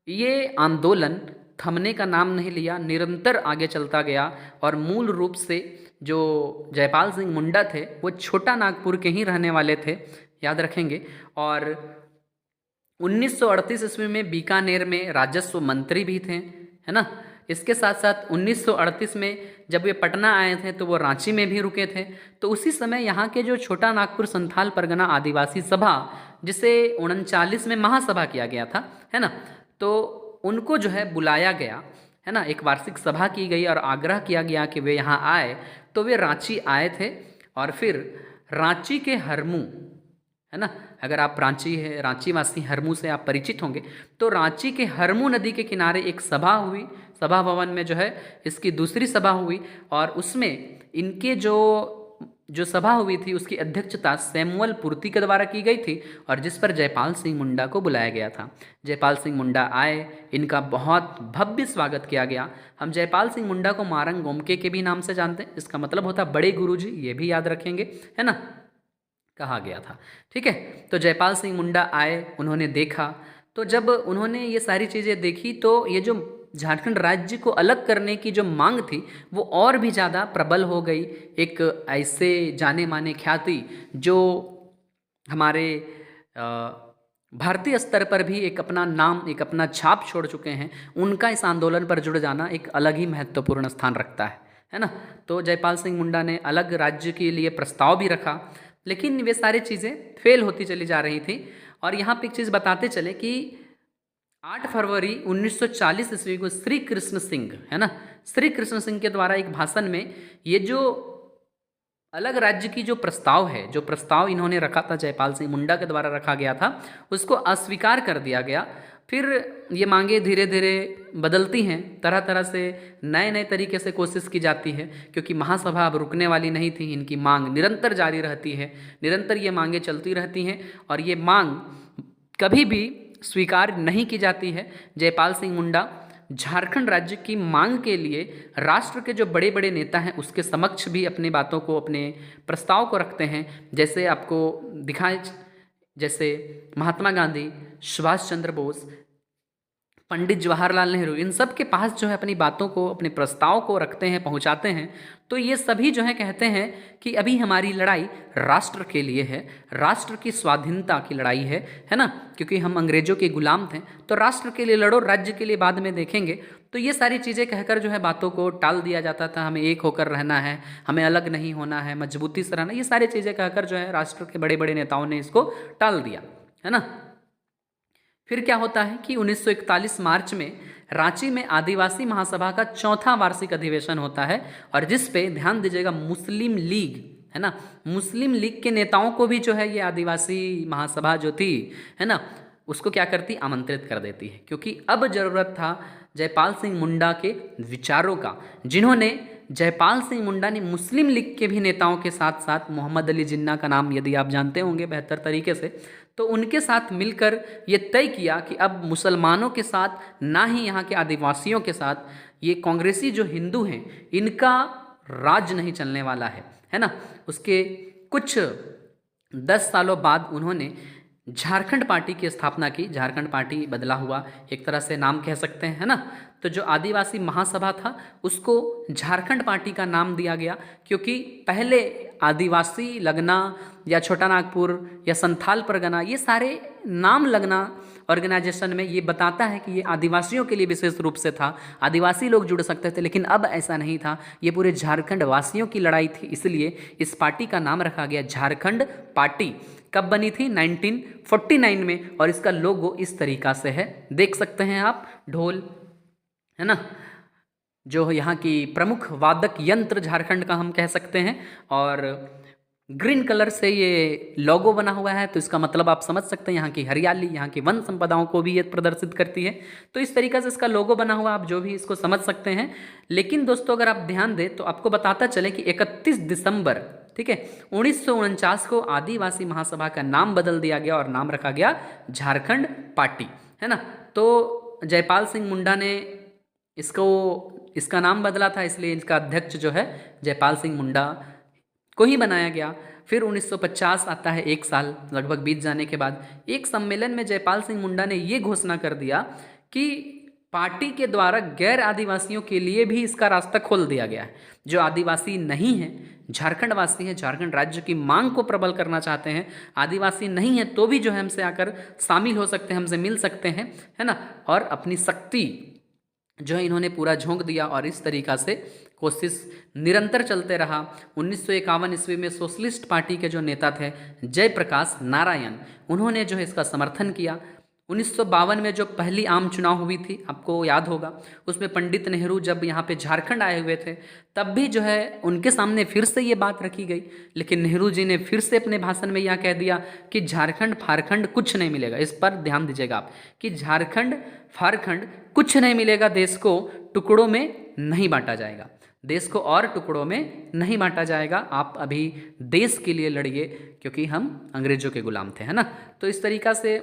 ये आंदोलन थमने का नाम नहीं लिया, निरंतर आगे चलता गया, और मूल रूप से जो जयपाल सिंह मुंडा थे वो छोटा नागपुर के ही रहने वाले थे, याद रखेंगे। और 1938 ईस्वी में बीकानेर में राजस्व मंत्री भी थे, है ना। इसके साथ साथ 1938 में जब वे पटना आए थे तो वो रांची में भी रुके थे। तो उसी समय यहाँ के जो छोटा नागपुर संथाल परगना आदिवासी सभा, जिसे 39 में महासभा किया गया था, है ना, तो उनको जो है बुलाया गया, है ना, एक वार्षिक सभा की गई और आग्रह किया गया कि वे यहाँ आए। तो वे रांची आए थे, और फिर रांची के हरमू, है ना, अगर आप रांची वासी हरमू से आप परिचित होंगे, तो रांची के हरमू नदी के किनारे एक सभा हुई, सभा भवन में जो है इसकी दूसरी सभा हुई, और उसमें इनके जो सभा हुई थी उसकी अध्यक्षता सैमुअल पूर्ति के द्वारा की गई थी, और जिस पर जयपाल सिंह मुंडा को बुलाया गया था। जयपाल सिंह मुंडा आए, इनका बहुत भव्य स्वागत किया गया। हम जयपाल सिंह मुंडा को मारंग गोमके के भी नाम से जानते हैं, इसका मतलब होता बड़े गुरुजी, ये भी याद रखेंगे, है ना, कहा गया था, ठीक है। तो जयपाल सिंह मुंडा आए, उन्होंने देखा, तो जब उन्होंने ये सारी चीज़ें देखी तो ये जो झारखंड राज्य को अलग करने की जो मांग थी वो और भी ज़्यादा प्रबल हो गई। एक ऐसे जाने माने ख्याति जो हमारे भारतीय स्तर पर भी एक अपना नाम, एक अपना छाप छोड़ चुके हैं, उनका इस आंदोलन पर जुड़ जाना एक अलग ही महत्वपूर्ण स्थान रखता है ना। तो जयपाल सिंह मुंडा ने अलग राज्य के लिए प्रस्ताव भी रखा, लेकिन वे सारी चीज़ें फेल होती चली जा रही थी। और यहाँ पे एक चीज़ बताते चले कि 8 फरवरी 1940 ईस्वी को श्री कृष्ण सिंह, है ना, श्री कृष्ण सिंह के द्वारा एक भाषण में ये जो अलग राज्य की जो प्रस्ताव है, जो प्रस्ताव इन्होंने रखा था, जयपाल सिंह मुंडा के द्वारा रखा गया था, उसको अस्वीकार कर दिया गया। फिर ये मांगे धीरे धीरे बदलती हैं, तरह तरह से नए नए तरीके से कोशिश की जाती है, क्योंकि महासभा अब रुकने वाली नहीं थी, इनकी मांग निरंतर जारी रहती है, निरंतर ये मांगे चलती रहती हैं, और ये मांग कभी भी स्वीकार नहीं की जाती है। जयपाल सिंह मुंडा झारखंड राज्य की मांग के लिए राष्ट्र के जो बड़े बड़े नेता हैं उसके समक्ष भी अपनी बातों को, अपने प्रस्ताव को रखते हैं। जैसे आपको दिखाए, जैसे महात्मा गांधी, सुभाष चंद्र बोस, पंडित जवाहरलाल नेहरू, इन सब के पास जो है अपनी बातों को, अपने प्रस्ताव को रखते हैं, पहुंचाते हैं। तो ये सभी जो है कहते हैं कि अभी हमारी लड़ाई राष्ट्र के लिए है, राष्ट्र की स्वाधीनता की लड़ाई है ना, क्योंकि हम अंग्रेजों के गुलाम थे। तो राष्ट्र के लिए लड़ो, राज्य के लिए बाद में देखेंगे। तो ये सारी चीज़ें कहकर जो है बातों को टाल दिया जाता था। हमें एक होकर रहना है, हमें अलग नहीं होना है, मजबूती से रहना, ये सारी चीज़ें कहकर जो है राष्ट्र के बड़े बड़े नेताओं ने इसको टाल दिया, है ना। फिर क्या होता है कि 1941 मार्च में रांची में आदिवासी महासभा का चौथा वार्षिक अधिवेशन होता है, और जिस पे ध्यान दीजिएगा मुस्लिम लीग, है ना, मुस्लिम लीग के नेताओं को भी जो है ये आदिवासी महासभा जो थी, है ना, उसको क्या करती, आमंत्रित कर देती है, क्योंकि अब जरूरत था जयपाल सिंह मुंडा के विचारों का, जिन्होंने, जयपाल सिंह मुंडा ने मुस्लिम लीग के भी नेताओं के साथ साथ मोहम्मद अली जिन्ना का नाम यदि आप जानते होंगे बेहतर तरीके से, तो उनके साथ मिलकर ये तय किया कि अब मुसलमानों के साथ, ना ही यहाँ के आदिवासियों के साथ, ये कांग्रेसी जो हिंदू हैं इनका राज नहीं चलने वाला है ना। उसके कुछ 10 सालों बाद उन्होंने झारखंड पार्टी की स्थापना की। झारखंड पार्टी बदला हुआ एक तरह से नाम कह सकते हैं, है ना। तो जो आदिवासी महासभा था उसको झारखंड पार्टी का नाम दिया गया, क्योंकि पहले आदिवासी लगना या छोटा नागपुर या संथाल परगना, ये सारे नाम लगना ऑर्गेनाइजेशन में ये बताता है कि ये आदिवासियों के लिए विशेष रूप से था, आदिवासी लोग जुड़ सकते थे, लेकिन अब ऐसा नहीं था, ये पूरे झारखंड वासियों की लड़ाई थी। इसलिए इस पार्टी का नाम रखा गया झारखंड पार्टी। कब बनी थी, 1949 में, और इसका लोगो इस तरीका से है, देख सकते हैं आप, ढोल, है ना, जो यहाँ की प्रमुख वादक यंत्र झारखंड का हम कह सकते हैं, और ग्रीन कलर से ये लोगो बना हुआ है, तो इसका मतलब आप समझ सकते हैं यहाँ की हरियाली, यहाँ की वन संपदाओं को भी ये प्रदर्शित करती है। तो इस तरीके से इसका लोगो बना हुआ, आप जो भी इसको समझ सकते हैं। लेकिन दोस्तों अगर आप ध्यान दें तो आपको बताता चले कि 31 दिसंबर, ठीक है, 1949 को आदिवासी महासभा का नाम बदल दिया गया और नाम रखा गया झारखंड पार्टी, है ना। तो जयपाल सिंह मुंडा ने इसका नाम बदला था, इसलिए इसका अध्यक्ष जो है जयपाल सिंह मुंडा को ही बनाया गया। फिर 1950 आता है, एक साल लगभग बीत जाने के बाद, एक सम्मेलन में जयपाल सिंह मुंडा ने ये घोषणा कर दिया कि पार्टी के द्वारा गैर आदिवासियों के लिए भी इसका रास्ता खोल दिया गया है। जो आदिवासी नहीं है, झारखंड वासी हैं, झारखंड राज्य की मांग को प्रबल करना चाहते हैं, आदिवासी नहीं है तो भी जो है हमसे आकर शामिल हो सकते हैं, हमसे मिल सकते हैं, है ना। और अपनी शक्ति जो है इन्होंने पूरा झोंक दिया, और इस तरीक़ा से कोशिश निरंतर चलते रहा। 1951 ईस्वी में सोशलिस्ट पार्टी के जो नेता थे जयप्रकाश नारायण, उन्होंने जो है इसका समर्थन किया। 1952 में जो पहली आम चुनाव हुई थी, आपको याद होगा, उसमें पंडित नेहरू जब यहाँ पे झारखंड आए हुए थे, तब भी जो है उनके सामने फिर से ये बात रखी गई, लेकिन नेहरू जी ने फिर से अपने भाषण में यह कह दिया कि झारखंड फारखंड कुछ नहीं मिलेगा। इस पर ध्यान दीजिएगा आप कि झारखंड फारखंड कुछ नहीं मिलेगा, देश को टुकड़ों में नहीं बांटा जाएगा, देश को और टुकड़ों में नहीं बांटा जाएगा, आप अभी देश के लिए लड़िए, क्योंकि हम अंग्रेजों के गुलाम थे, है ना। तो इस तरीक़ा से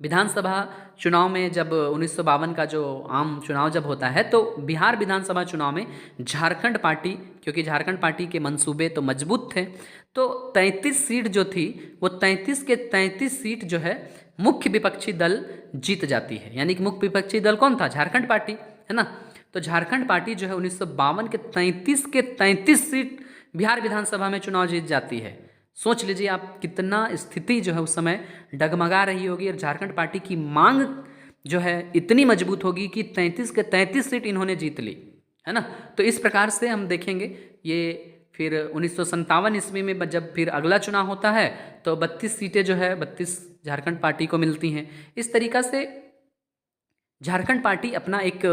विधानसभा चुनाव में जब 1952 का जो आम चुनाव जब होता है, तो बिहार विधानसभा चुनाव में झारखंड पार्टी, क्योंकि झारखंड पार्टी के मंसूबे तो मजबूत थे, तो 33 सीट जो थी वो 33 के 33 सीट जो है मुख्य विपक्षी दल जीत जाती है। यानी कि मुख्य विपक्षी दल कौन था, झारखंड पार्टी, है ना। तो झारखंड पार्टी जो है 1952 के 33 सीट बिहार विधानसभा में चुनाव जीत जाती है। सोच लीजिए आप कितना स्थिति जो है उस समय डगमगा रही होगी, और झारखंड पार्टी की मांग जो है इतनी मजबूत होगी कि 33 के 33 सीट इन्होंने जीत ली, है ना। तो इस प्रकार से हम देखेंगे ये। फिर 1957 ईस्वी में जब फिर अगला चुनाव होता है, तो 32 सीटें जो है 32 झारखंड पार्टी को मिलती हैं। इस तरीक़ा से झारखंड पार्टी अपना एक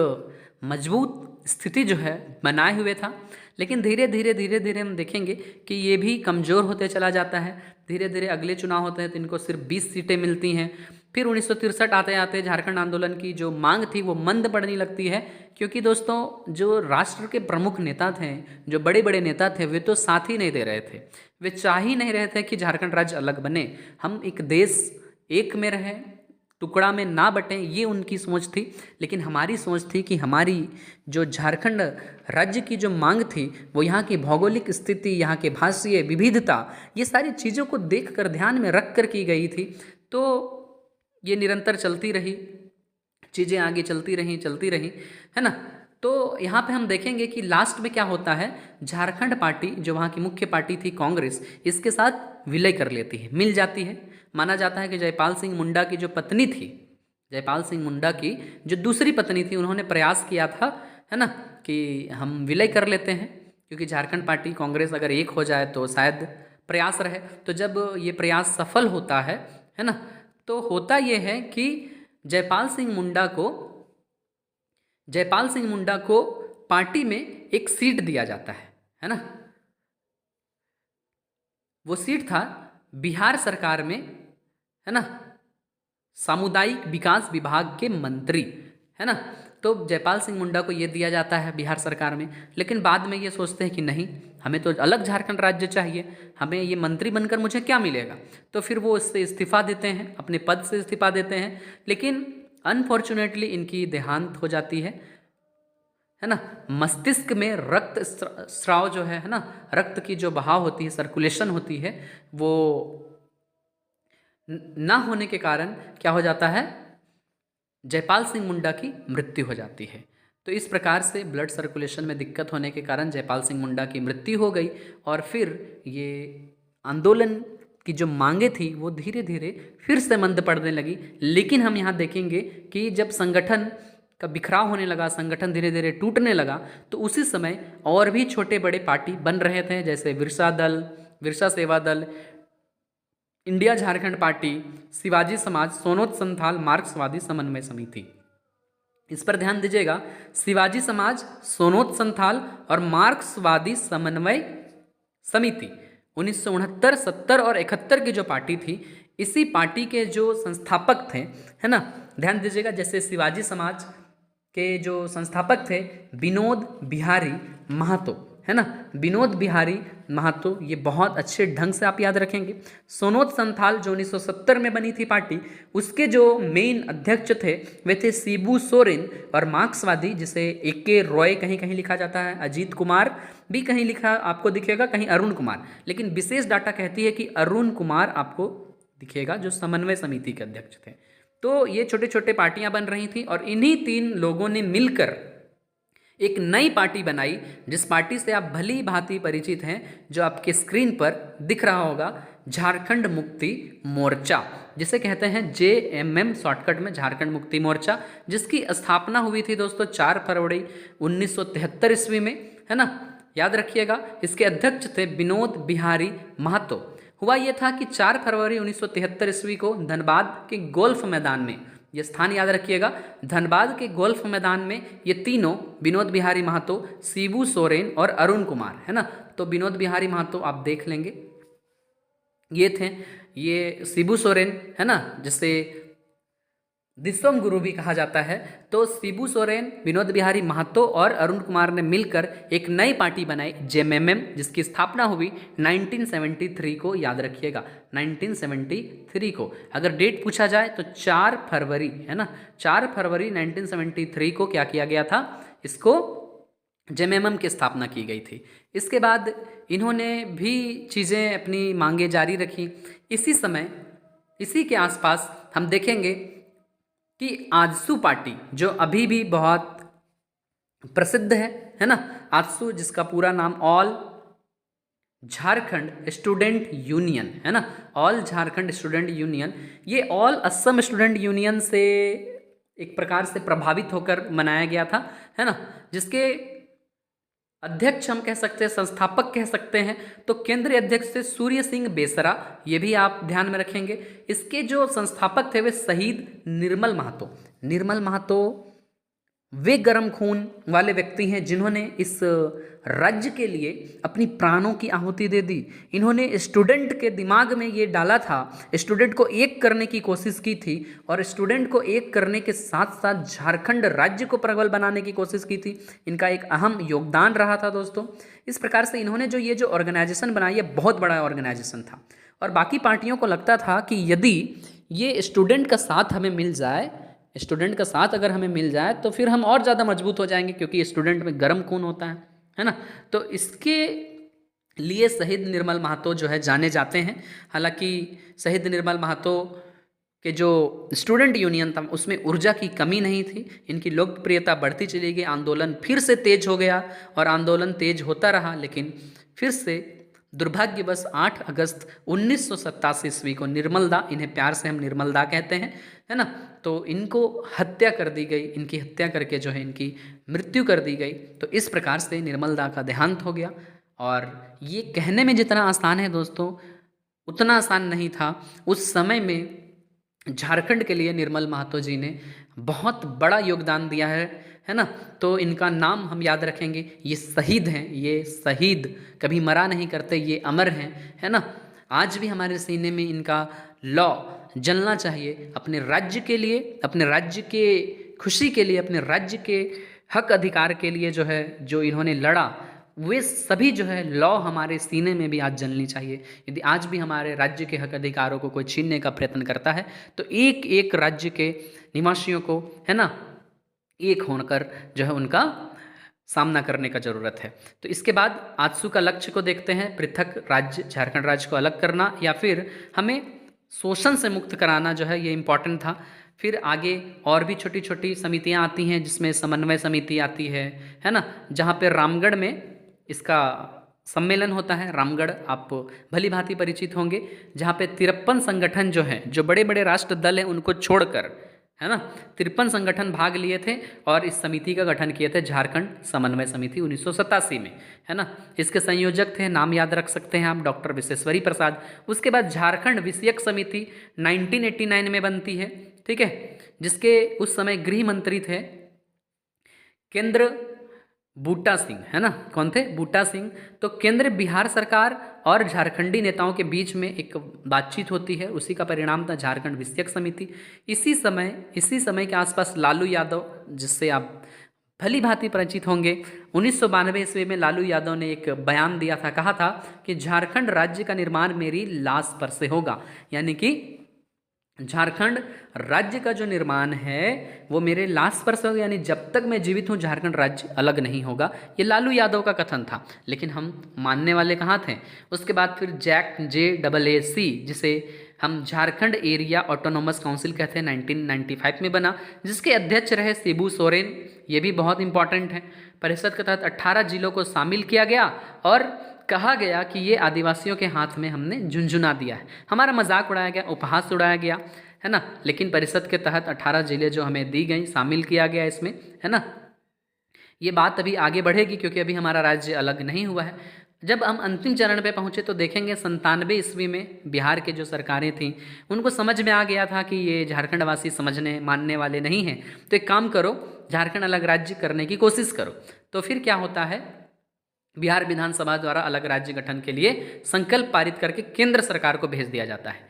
मजबूत स्थिति जो है बनाए हुए था, लेकिन धीरे धीरे हम देखेंगे कि ये भी कमज़ोर होते चला जाता है। धीरे धीरे अगले चुनाव होते हैं तो इनको सिर्फ 20 सीटें मिलती हैं। फिर 1963 आते आते झारखंड आंदोलन की जो मांग थी वो मंद पड़ने लगती है, क्योंकि दोस्तों जो राष्ट्र के प्रमुख नेता थे, जो बड़े बड़े नेता थे, वे तो साथ ही नहीं दे रहे थे, वे चाह ही नहीं रहे थे कि झारखंड राज्य अलग बने, हम एक देश एक में रहें, टुकड़ा में ना बटें, ये उनकी सोच थी। लेकिन हमारी सोच थी कि हमारी जो झारखंड राज्य की जो मांग थी वो यहाँ की भौगोलिक स्थिति, यहाँ के भाषीय विविधता, ये सारी चीज़ों को देखकर ध्यान में रख कर की गई थी। तो ये निरंतर चलती रही। चीज़ें आगे चलती रहीं, है ना। तो यहाँ पे हम देखेंगे कि लास्ट में क्या होता है, झारखंड पार्टी जो वहाँ की मुख्य पार्टी थी कांग्रेस, इसके साथ विलय कर लेती है, मिल जाती है। माना जाता है कि जयपाल सिंह मुंडा की जो पत्नी थी, जयपाल सिंह मुंडा की जो दूसरी पत्नी थी, उन्होंने प्रयास किया था, है ना, कि हम विलय कर लेते हैं, क्योंकि झारखंड पार्टी कांग्रेस अगर एक हो जाए तो शायद प्रयास रहे। तो जब ये प्रयास सफल होता है ना, तो होता ये है कि जयपाल सिंह मुंडा को पार्टी में एक सीट दिया जाता है ना। वो सीट था बिहार सरकार में, है ना, सामुदायिक विकास विभाग के मंत्री, है ना। तो जयपाल सिंह मुंडा को ये दिया जाता है बिहार सरकार में, लेकिन बाद में ये सोचते हैं कि नहीं, हमें तो अलग झारखंड राज्य चाहिए, हमें ये मंत्री बनकर मुझे क्या मिलेगा। तो फिर वो इससे इस्तीफा देते हैं, अपने पद से इस्तीफा देते हैं। लेकिन अनफॉर्चुनेटली इनकी देहांत हो जाती है ना। मस्तिष्क में रक्त स्राव जो है ना, रक्त की जो बहाव होती है, सर्कुलेशन होती है, वो ना होने के कारण क्या हो जाता है, जयपाल सिंह मुंडा की मृत्यु हो जाती है। तो इस प्रकार से ब्लड सर्कुलेशन में दिक्कत होने के कारण जयपाल सिंह मुंडा की मृत्यु हो गई। और फिर ये आंदोलन की जो मांगे थी वो धीरे धीरे फिर से मंद पड़ने लगी। लेकिन हम यहाँ देखेंगे कि जब संगठन का बिखराव होने लगा, संगठन धीरे धीरे टूटने लगा, तो उसी समय और भी छोटे बड़े पार्टी बन रहे थे, जैसे विरसा सेवा दल, इंडिया झारखंड पार्टी, शिवाजी समाज, सोनोत संथाल मार्क्सवादी समन्वय समिति। इस पर ध्यान दीजिएगा, शिवाजी समाज, सोनोत संथाल और मार्क्सवादी समन्वय समिति 1969, 70 और 71 की जो पार्टी थी, इसी पार्टी के जो संस्थापक थे, है ना, ध्यान दीजिएगा, जैसे शिवाजी समाज के जो संस्थापक थे विनोद बिहारी महतो, है ना, विनोद बिहारी महतो, ये बहुत अच्छे ढंग से आप याद रखेंगे। सोनोत संथाल जो 1970 में बनी थी पार्टी, उसके जो मेन अध्यक्ष थे वे थे शिबू सोरेन। और मार्क्सवादी, जिसे AK रॉय कहीं कहीं लिखा जाता है, अजीत कुमार भी कहीं लिखा आपको दिखेगा, कहीं अरुण कुमार, लेकिन विशेष डाटा कहती है कि अरुण कुमार आपको दिखेगा, जो समन्वय समिति के अध्यक्ष थे। तो ये छोटे छोटे पार्टियां बन रही थी और इन्हीं 3 लोगों ने मिलकर एक नई पार्टी बनाई, जिस पार्टी से आप भली भांति परिचित हैं, जो आपके स्क्रीन पर दिख रहा होगा, झारखंड मुक्ति मोर्चा, जिसे कहते हैं JMM शॉर्टकट में, झारखंड मुक्ति मोर्चा, जिसकी स्थापना हुई थी दोस्तों 4 फरवरी 1973 ईस्वी में, है ना, याद रखिएगा। इसके अध्यक्ष थे विनोद बिहारी महतो। हुआ यह था कि 4 फरवरी 1973 ईस्वी को धनबाद के गोल्फ मैदान में, ये स्थान याद रखिएगा, धनबाद के गोल्फ मैदान में ये तीनों, विनोद बिहारी महतो, शिबू सोरेन और अरुण कुमार, है ना। तो विनोद बिहारी महतो आप देख लेंगे, ये थे, ये शिबू सोरेन, है ना, जिसे दिसोम गुरु भी कहा जाता है। तो शिबू सोरेन, विनोद बिहारी महतो और अरुण कुमार ने मिलकर एक नई पार्टी बनाई JMM, जिसकी स्थापना हुई 1973 को, याद रखिएगा 1973 को। अगर डेट पूछा जाए तो 4 फरवरी, है ना, 4 फरवरी 1973 को क्या किया गया था, इसको JMM की स्थापना की गई थी। इसके बाद इन्होंने भी चीज़ें, अपनी मांगे जारी रखी। इसी समय, इसी के आसपास हम देखेंगे कि आजसू पार्टी, जो अभी भी बहुत प्रसिद्ध है ना, आजसू, जिसका पूरा नाम ऑल झारखंड स्टूडेंट यूनियन, है ना, ऑल झारखंड स्टूडेंट यूनियन, ये ऑल असम स्टूडेंट यूनियन से एक प्रकार से प्रभावित होकर बनाया गया था, है ना, जिसके अध्यक्ष हम कह सकते हैं, संस्थापक कह सकते हैं, तो केंद्रीय अध्यक्ष थे सूर्य सिंह बेसरा, ये भी आप ध्यान में रखेंगे। इसके जो संस्थापक थे वे शहीद निर्मल महतो। निर्मल महतो वे गर्म खून वाले व्यक्ति हैं जिन्होंने इस राज्य के लिए अपनी प्राणों की आहुति दे दी। इन्होंने स्टूडेंट के दिमाग में ये डाला था, स्टूडेंट को एक करने की कोशिश की थी, और स्टूडेंट को एक करने के साथ साथ झारखंड राज्य को प्रबल बनाने की कोशिश की थी। इनका एक अहम योगदान रहा था दोस्तों। इस प्रकार से इन्होंने जो ये जो ऑर्गेनाइजेशन बनाई, ये बहुत बड़ा ऑर्गेनाइजेशन था, और बाकी पार्टियों को लगता था कि यदि ये स्टूडेंट का साथ हमें मिल जाए, स्टूडेंट का साथ अगर हमें मिल जाए तो फिर हम और ज़्यादा मजबूत हो जाएंगे, क्योंकि स्टूडेंट में गर्म खून होता है ना। तो इसके लिए शहीद निर्मल महतो जो है जाने जाते हैं। हालांकि शहीद निर्मल महतो कि जो स्टूडेंट यूनियन था उसमें ऊर्जा की कमी नहीं थी, इनकी लोकप्रियता बढ़ती चली गई, आंदोलन फिर से तेज हो गया और आंदोलन तेज होता रहा। लेकिन फिर से दुर्भाग्यवश 8 अगस्त 1987 ईस्वी को निर्मलदा, इन्हें प्यार से हम निर्मलदा कहते हैं, है ना, तो इनको हत्या कर दी गई, इनकी हत्या करके जो है इनकी मृत्यु कर दी गई। तो इस प्रकार से निर्मलदा का देहांत हो गया। और ये कहने में जितना आसान है दोस्तों, उतना आसान नहीं था। उस समय में झारखंड के लिए निर्मल महतो जी ने बहुत बड़ा योगदान दिया है ना। तो इनका नाम हम याद रखेंगे, ये शहीद हैं, ये शहीद कभी मरा नहीं करते, ये अमर हैं, है ना। आज भी हमारे सीने में इनका लौ जलना चाहिए, अपने राज्य के लिए, अपने राज्य के खुशी के लिए, अपने राज्य के हक अधिकार के लिए जो है, जो इन्होंने लड़ा, वे सभी जो है लौ हमारे सीने में भी आज जलनी चाहिए। यदि आज भी हमारे राज्य के हक अधिकारों को कोई छीनने का प्रयत्न करता है तो एक एक राज्य के निवासियों को, है ना, एक होकर जो है उनका सामना करने का ज़रूरत है। तो इसके बाद आजसू का लक्ष्य को देखते हैं, पृथक राज्य झारखंड राज्य को अलग करना या फिर हमें शोषण से मुक्त कराना जो है, ये इम्पॉर्टेंट था। फिर आगे और भी छोटी छोटी समितियां आती हैं, जिसमें समन्वय समिति आती है ना, जहाँ पे रामगढ़ में इसका सम्मेलन होता है। रामगढ़ आप भली भांति परिचित होंगे, जहाँ पे 53 संगठन जो हैं, जो बड़े बड़े राष्ट्र दल हैं उनको छोड़कर, है ना, 53 संगठन भाग लिए थे और इस समिति का गठन किए थे, झारखंड समन्वय समिति 1987 में, है ना। इसके संयोजक थे, नाम याद रख सकते हैं आप, डॉक्टर विश्वेश्वरी प्रसाद। उसके बाद झारखंड विषयक समिति 1989 में बनती है, ठीक है, जिसके उस समय गृह मंत्री थे केंद्र बूटा सिंह, है ना। कौन थे? बूटा सिंह। तो केंद्र बिहार सरकार और झारखंडी नेताओं के बीच में एक बातचीत होती है, उसी का परिणाम था झारखंड विषयक समिति। इसी समय के आसपास लालू यादव, जिससे आप भली भांति परिचित होंगे, 1992 ईस्वी में लालू यादव ने एक बयान दिया था, कहा था कि झारखंड राज्य का निर्माण मेरी लाश पर से होगा, यानी कि झारखंड राज्य का जो निर्माण है वो मेरे लाश पर से होगा, यानी जब तक मैं जीवित हूँ झारखंड राज्य अलग नहीं होगा। ये लालू यादव का कथन था, लेकिन हम मानने वाले कहाँ थे। उसके बाद फिर JAC, जिसे हम झारखंड एरिया ऑटोनोमस काउंसिल कहते हैं, 1995 में बना, जिसके अध्यक्ष रहे शिबू सोरेन। ये भी बहुत इंपॉर्टेंट है। परिषद के तहत 18 जिलों को शामिल किया गया और कहा गया कि ये आदिवासियों के हाथ में हमने झुंझुना दिया है, हमारा मजाक उड़ाया गया, उपहास उड़ाया गया, है ना। लेकिन परिषद के तहत 18 जिले जो हमें दी गई, शामिल किया गया इसमें, है ना। ये बात अभी आगे बढ़ेगी क्योंकि अभी हमारा राज्य अलग नहीं हुआ है। जब हम अंतिम चरण पे पहुँचे तो देखेंगे 97 ईस्वी में बिहार के जो सरकारें थीं उनको समझ में आ गया था कि ये झारखंडवासी समझने मानने वाले नहीं हैं, तो एक काम करो, झारखंड अलग राज्य करने की कोशिश करो। तो फिर क्या होता है, बिहार विधानसभा द्वारा अलग राज्य गठन के लिए संकल्प पारित करके केंद्र सरकार को भेज दिया जाता है।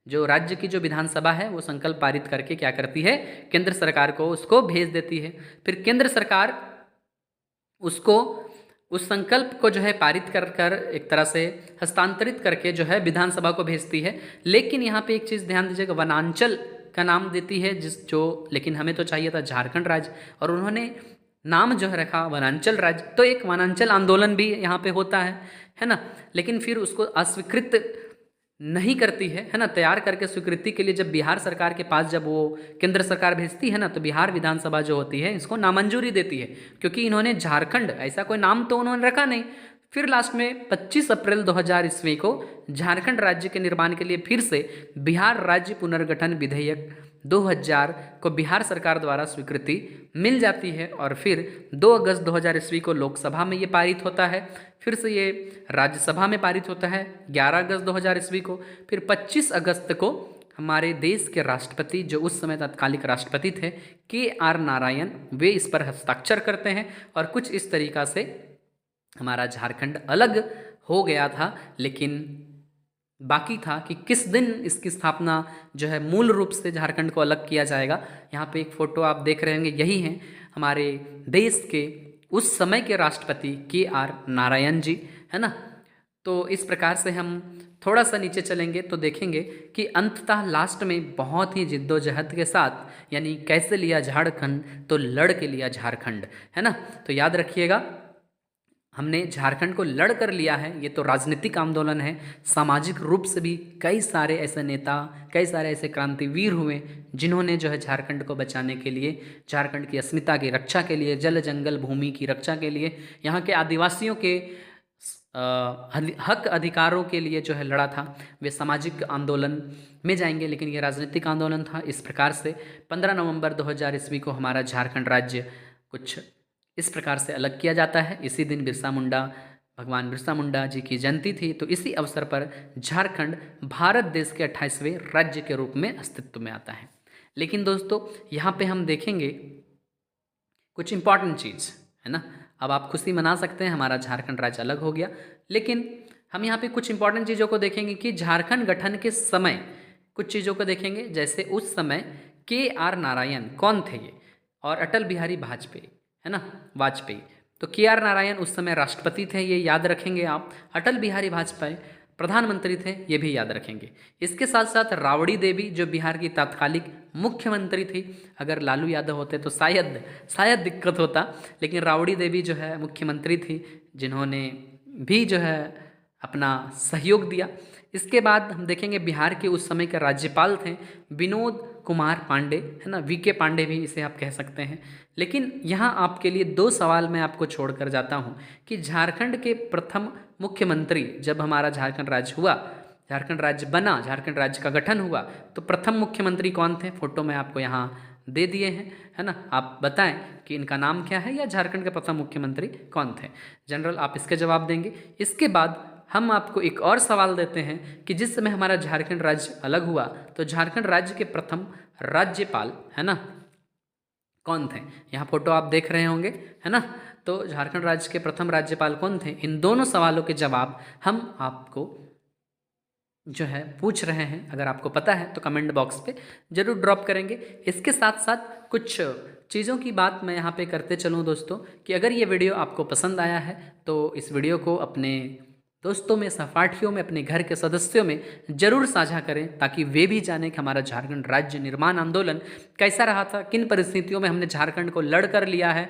जो राज्य की जो विधानसभा है वो संकल्प पारित करके क्या करती है, केंद्र सरकार को उसको भेज देती है। फिर केंद्र सरकार उसको उस संकल्प को जो है पारित कर एक तरह से हस्तांतरित करके जो है विधानसभा को भेजती है। लेकिन यहाँ पे एक चीज़ ध्यान दीजिएगा, वनांचल का नाम देती है लेकिन हमें तो चाहिए था झारखंड राज्य, और उन्होंने नाम जो है रखा वनांचल राज्य। तो एक वनांचल आंदोलन भी यहाँ पे होता है ना। लेकिन फिर उसको अस्वीकृत नहीं करती है ना, तैयार करके स्वीकृति के लिए जब बिहार सरकार के पास जब वो केंद्र सरकार भेजती है ना, तो बिहार विधानसभा जो होती है इसको नामंजूरी देती है, क्योंकि इन्होंने झारखंड ऐसा कोई नाम तो उन्होंने रखा नहीं। फिर लास्ट में 25 अप्रैल 2000 ईस्वी को झारखंड राज्य के निर्माण के लिए फिर से बिहार राज्य पुनर्गठन विधेयक 2000 को बिहार सरकार द्वारा स्वीकृति मिल जाती है और फिर 2 अगस्त 2000 ईस्वी को लोकसभा में ये पारित होता है, फिर से ये राज्यसभा में पारित होता है 11 अगस्त 2000 ईस्वी को। फिर 25 अगस्त को हमारे देश के राष्ट्रपति, जो उस समय तत्कालिक राष्ट्रपति थे, KR नारायण, वे इस पर हस्ताक्षर करते हैं और कुछ इस तरीक़ा से हमारा झारखंड अलग हो गया था। लेकिन बाकी था कि किस दिन इसकी स्थापना जो है मूल रूप से झारखंड को अलग किया जाएगा। यहाँ पे एक फ़ोटो आप देख रहे होंगे, यही हैं हमारे देश के उस समय के राष्ट्रपति KR नारायण जी, है ना। तो इस प्रकार से हम थोड़ा सा नीचे चलेंगे तो देखेंगे कि अंततः लास्ट में बहुत ही जिद्दोजहद के साथ, यानी कैसे लिया झारखंड, तो लड़ के लिया झारखंड, है ना। तो याद रखिएगा, हमने झारखंड को लड़ कर लिया है, ये तो राजनीतिक आंदोलन है। सामाजिक रूप से भी कई सारे ऐसे नेता, कई सारे ऐसे क्रांतिवीर हुए जिन्होंने जो है झारखंड को बचाने के लिए, झारखंड की अस्मिता की रक्षा के लिए, जल जंगल भूमि की रक्षा के लिए, यहाँ के आदिवासियों के हक अधिकारों के लिए जो है लड़ा था। वे सामाजिक आंदोलन में जाएंगे, लेकिन ये राजनीतिक आंदोलन था। इस प्रकार से 15 नवंबर 2000 ईस्वी को हमारा झारखंड राज्य कुछ इस प्रकार से अलग किया जाता है। इसी दिन भगवान बिरसा मुंडा जी की जयंती थी, तो इसी अवसर पर झारखंड भारत देश के 28वें राज्य के रूप में अस्तित्व में आता है। लेकिन दोस्तों यहाँ पे हम देखेंगे कुछ इंपॉर्टेंट चीज़ है ना। अब आप खुशी मना सकते हैं, हमारा झारखंड राज्य अलग हो गया, लेकिन हम यहाँ पे कुछ इंपॉर्टेंट चीज़ों को देखेंगे कि झारखंड गठन के समय कुछ चीज़ों को देखेंगे। जैसे उस समय KR नारायण कौन थे ये, और अटल बिहारी वाजपेयी है ना, वाजपेयी। तो KR नारायण उस समय राष्ट्रपति थे, ये याद रखेंगे आप। अटल बिहारी वाजपेयी प्रधानमंत्री थे, ये भी याद रखेंगे। इसके साथ साथ राबड़ी देवी जो बिहार की तात्कालिक मुख्यमंत्री थी, अगर लालू यादव होते तो शायद दिक्कत होता, लेकिन राबड़ी देवी जो है मुख्यमंत्री थी, जिन्होंने भी जो है अपना सहयोग दिया। इसके बाद हम देखेंगे बिहार के उस समय के राज्यपाल थे विनोद कुमार पांडे है ना, VK पांडे भी इसे आप कह सकते हैं। लेकिन यहाँ आपके लिए 2 सवाल मैं आपको छोड़कर जाता हूँ कि झारखंड के प्रथम मुख्यमंत्री, जब हमारा झारखंड राज्य हुआ, झारखंड राज्य बना, झारखंड राज्य का गठन हुआ, तो प्रथम मुख्यमंत्री कौन थे? फोटो में आपको यहाँ दे दिए हैं है ना। आप बताएं कि इनका नाम क्या है या झारखंड के प्रथम मुख्यमंत्री कौन थे। जनरल आप इसके जवाब देंगे। इसके बाद हम आपको एक और सवाल देते हैं कि जिस समय हमारा झारखंड राज्य अलग हुआ, तो झारखंड राज्य के प्रथम राज्यपाल है ना कौन थे। यहाँ फोटो आप देख रहे होंगे है ना। तो झारखंड राज्य के प्रथम राज्यपाल कौन थे? इन दोनों सवालों के जवाब हम आपको जो है पूछ रहे हैं। अगर आपको पता है तो कमेंट बॉक्स पे जरूर ड्रॉप करेंगे। इसके साथ साथ कुछ चीज़ों की बात मैं यहाँ पे करते चलूँ दोस्तों, कि अगर ये वीडियो आपको पसंद आया है तो इस वीडियो को अपने दोस्तों में, सहपाठियों में, अपने घर के सदस्यों में जरूर साझा करें, ताकि वे भी जानें कि हमारा झारखंड राज्य निर्माण आंदोलन कैसा रहा था, किन परिस्थितियों में हमने झारखंड को लड़ कर लिया है।